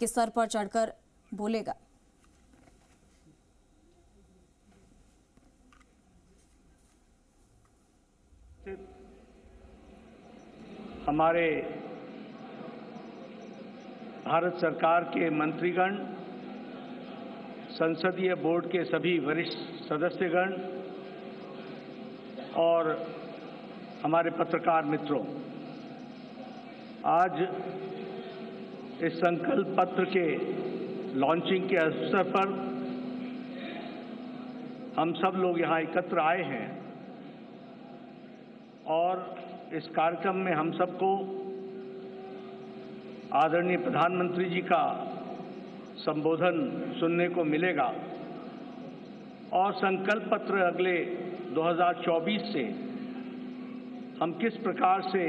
कि सर पर चढ़कर बोलेगा। हमारे भारत सरकार के मंत्रीगण, संसदीय बोर्ड के सभी वरिष्ठ सदस्यगण और हमारे पत्रकार मित्रों, आज इस संकल्प पत्र के लॉन्चिंग के अवसर पर हम सब लोग यहाँ एकत्र आए हैं और इस कार्यक्रम में हम सबको आदरणीय प्रधानमंत्री जी का संबोधन सुनने को मिलेगा और संकल्प पत्र अगले 2024 से हम किस प्रकार से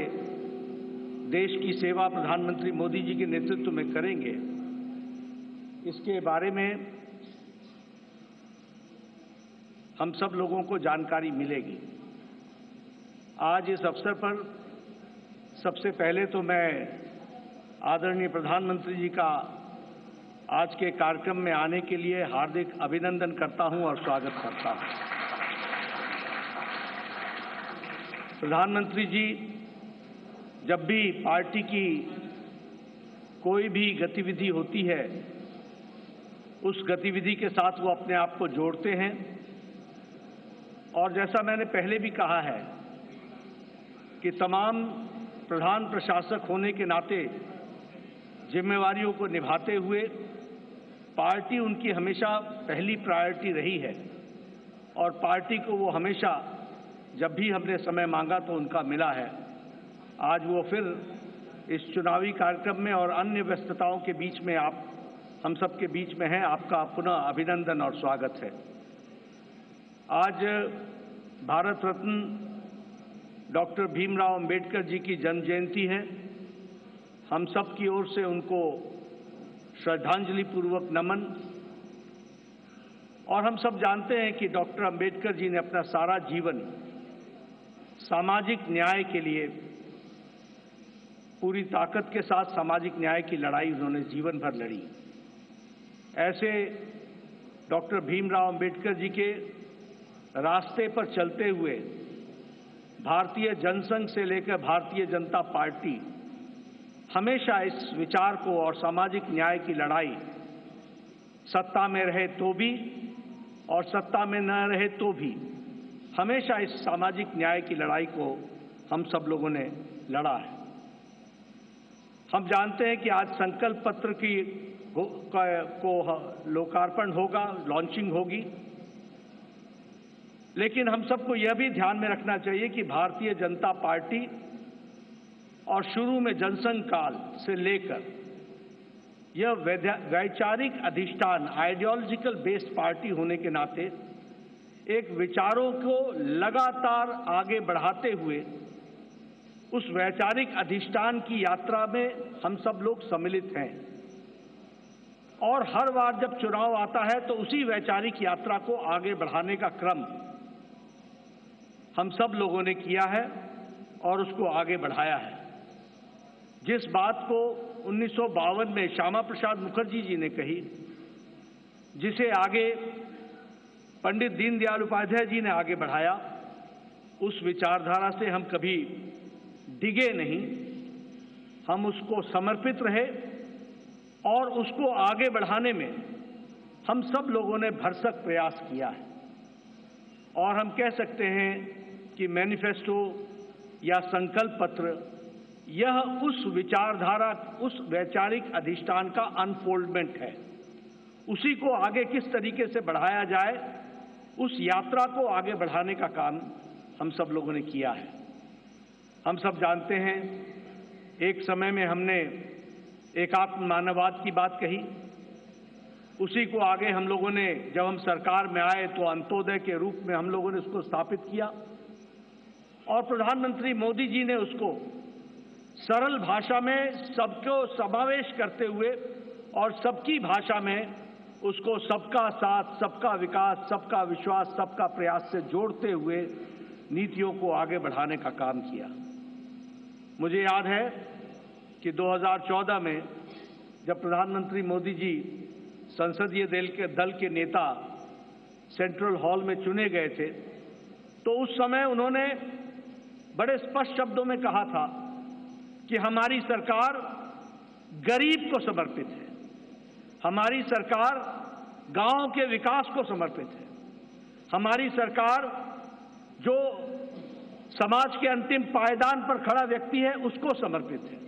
देश की सेवा प्रधानमंत्री मोदी जी के नेतृत्व में करेंगे, इसके बारे में हम सब लोगों को जानकारी मिलेगी। आज इस अवसर पर सबसे पहले तो मैं आदरणीय प्रधानमंत्री जी का आज के कार्यक्रम में आने के लिए हार्दिक अभिनंदन करता हूं और स्वागत करता हूं। प्रधानमंत्री जी जब भी पार्टी की कोई भी गतिविधि होती है, उस गतिविधि के साथ वो अपने आप को जोड़ते हैं और जैसा मैंने पहले भी कहा है कि तमाम प्रधान प्रशासक होने के नाते जिम्मेवारियों को निभाते हुए पार्टी उनकी हमेशा पहली प्रायोरिटी रही है और पार्टी को वो हमेशा जब भी हमने समय मांगा तो उनका मिला है। आज वो फिर इस चुनावी कार्यक्रम में और अन्य व्यस्तताओं के बीच में आप हम सब के बीच में हैं। आपका पुनः अभिनंदन और स्वागत है। आज भारत रत्न डॉक्टर भीमराव अंबेडकर जी की जन्म जयंती है। हम सब की ओर से उनको श्रद्धांजलि पूर्वक नमन। और हम सब जानते हैं कि डॉक्टर अंबेडकर जी ने अपना सारा जीवन सामाजिक न्याय के लिए पूरी ताकत के साथ सामाजिक न्याय की लड़ाई उन्होंने जीवन भर लड़ी। ऐसे डॉक्टर भीमराव अंबेडकर जी के रास्ते पर चलते हुए भारतीय जनसंघ से लेकर भारतीय जनता पार्टी हमेशा इस विचार को और सामाजिक न्याय की लड़ाई सत्ता में रहे तो भी और सत्ता में न रहे तो भी हमेशा इस सामाजिक न्याय की लड़ाई को हम सब लोगों ने लड़ा है। हम जानते हैं कि आज संकल्प पत्र को लोकार्पण होगा, लॉन्चिंग होगी, लेकिन हम सबको यह भी ध्यान में रखना चाहिए कि भारतीय जनता पार्टी और शुरू में जनसंघ काल से लेकर यह वैचारिक अधिष्ठान आइडियोलॉजिकल बेस्ड पार्टी होने के नाते एक विचारों को लगातार आगे बढ़ाते हुए उस वैचारिक अधिष्ठान की यात्रा में हम सब लोग सम्मिलित हैं और हर बार जब चुनाव आता है तो उसी वैचारिक यात्रा को आगे बढ़ाने का क्रम हम सब लोगों ने किया है और उसको आगे बढ़ाया है। जिस बात को 1952 में श्यामा प्रसाद मुखर्जी जी ने कही, जिसे आगे पंडित दीनदयाल उपाध्याय जी ने आगे बढ़ाया, उस विचारधारा से हम कभी डिगे नहीं, हम उसको समर्पित रहे और उसको आगे बढ़ाने में हम सब लोगों ने भरसक प्रयास किया है। और हम कह सकते हैं कि मैनिफेस्टो या संकल्प पत्र यह उस विचारधारा, उस वैचारिक अधिष्ठान का अनफोल्डमेंट है। उसी को आगे किस तरीके से बढ़ाया जाए, उस यात्रा को आगे बढ़ाने का काम हम सब लोगों ने किया है। हम सब जानते हैं एक समय में हमने एकात्म मानववाद की बात कही, उसी को आगे हम लोगों ने जब हम सरकार में आए तो अंत्योदय के रूप में हम लोगों ने उसको स्थापित किया और प्रधानमंत्री मोदी जी ने उसको सरल भाषा में सबको समावेश करते हुए और सबकी भाषा में उसको सबका साथ, सबका विकास, सबका विश्वास, सबका प्रयास से जोड़ते हुए नीतियों को आगे बढ़ाने का काम किया। मुझे याद है कि 2014 में जब प्रधानमंत्री मोदी जी संसदीय दल के नेता सेंट्रल हॉल में चुने गए थे, तो उस समय उन्होंने बड़े स्पष्ट शब्दों में कहा था कि हमारी सरकार गरीब को समर्पित है, हमारी सरकार गांव के विकास को समर्पित है, हमारी सरकार जो समाज के अंतिम पायदान पर खड़ा व्यक्ति है उसको समर्पित है।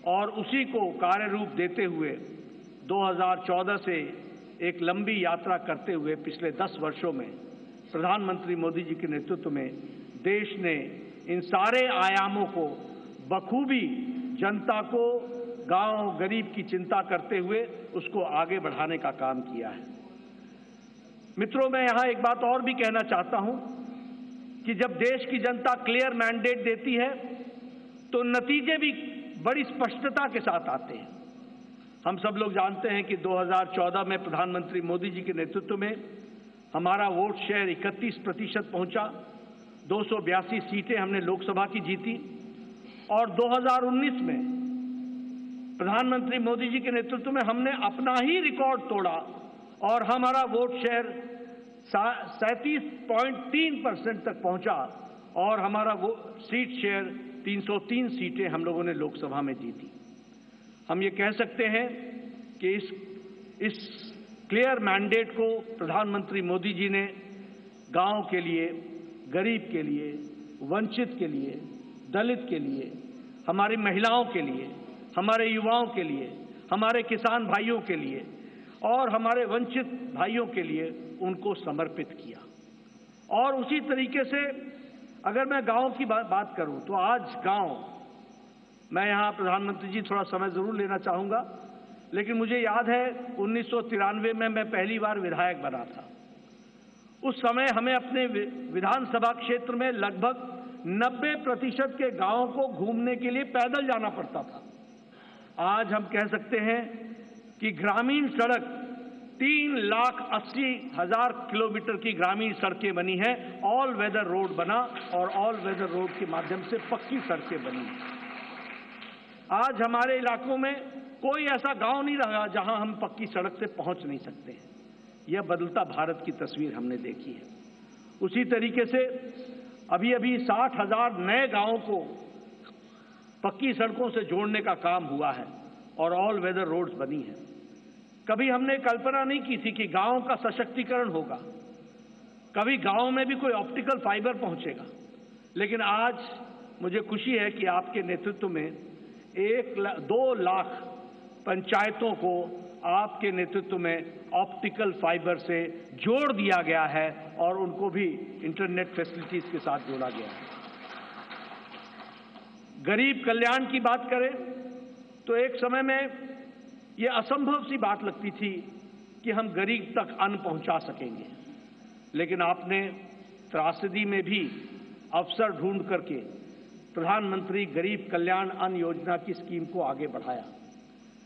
और उसी को कार्य रूप देते हुए 2014 से एक लंबी यात्रा करते हुए पिछले 10 वर्षों में प्रधानमंत्री मोदी जी के नेतृत्व में देश ने इन सारे आयामों को बखूबी जनता को, गांव गरीब की चिंता करते हुए उसको आगे बढ़ाने का काम किया है। मित्रों, मैं यहां एक बात और भी कहना चाहता हूं कि जब देश की जनता क्लियर मैंडेट देती है तो नतीजे भी बड़ी स्पष्टता के साथ आते हैं। हम सब लोग जानते हैं कि 2014 में प्रधानमंत्री मोदी जी के नेतृत्व में हमारा वोट शेयर 31% पहुंचा, 282 सीटें हमने लोकसभा की जीती। और 2019 में प्रधानमंत्री मोदी जी के नेतृत्व में हमने अपना ही रिकॉर्ड तोड़ा और हमारा वोट शेयर 37.3% तक पहुंचा और हमारा वो सीट शेयर 303 सीटें हम लोगों ने लोकसभा में जीती। हम ये कह सकते हैं कि इस क्लियर मैंडेट को प्रधानमंत्री मोदी जी ने गांव के लिए, गरीब के लिए, वंचित के लिए, दलित के लिए, हमारी महिलाओं के लिए, हमारे युवाओं के लिए, हमारे किसान भाइयों के लिए और हमारे वंचित भाइयों के लिए उनको समर्पित किया। और उसी तरीके से अगर मैं गांव की बात करूं तो आज गांव, मैं यहां प्रधानमंत्री जी थोड़ा समय जरूर लेना चाहूंगा, लेकिन मुझे याद है 1993 में मैं पहली बार विधायक बना था। उस समय हमें अपने विधानसभा क्षेत्र में लगभग 90% के गांवों को घूमने के लिए पैदल जाना पड़ता था। आज हम कह सकते हैं कि ग्रामीण सड़क 3,80,000 किलोमीटर की ग्रामीण सड़कें बनी हैं, ऑल वेदर रोड बना और ऑल वेदर रोड के माध्यम से पक्की सड़कें बनी। आज हमारे इलाकों में कोई ऐसा गांव नहीं रहा जहां हम पक्की सड़क से पहुंच नहीं सकते हैं। यह बदलता भारत की तस्वीर हमने देखी है। उसी तरीके से अभी 60,000 नए गांवों को पक्की सड़कों से जोड़ने का काम हुआ है और ऑल वेदर रोड्स बनी हैं। कभी हमने कल्पना नहीं की थी कि गांव का सशक्तिकरण होगा, कभी गांव में भी कोई ऑप्टिकल फाइबर पहुंचेगा। लेकिन आज मुझे खुशी है कि आपके नेतृत्व में 2 लाख पंचायतों को आपके नेतृत्व में ऑप्टिकल फाइबर से जोड़ दिया गया है और उनको भी इंटरनेट फैसिलिटीज के साथ जोड़ा गया है। गरीब कल्याण की बात करें तो एक समय में यह असंभव सी बात लगती थी कि हम गरीब तक अन्न पहुंचा सकेंगे, लेकिन आपने त्रासदी में भी अवसर ढूंढ करके प्रधानमंत्री गरीब कल्याण अन्न योजना की स्कीम को आगे बढ़ाया।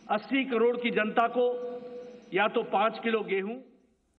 80 करोड़ की जनता को या तो 5 किलो गेहूं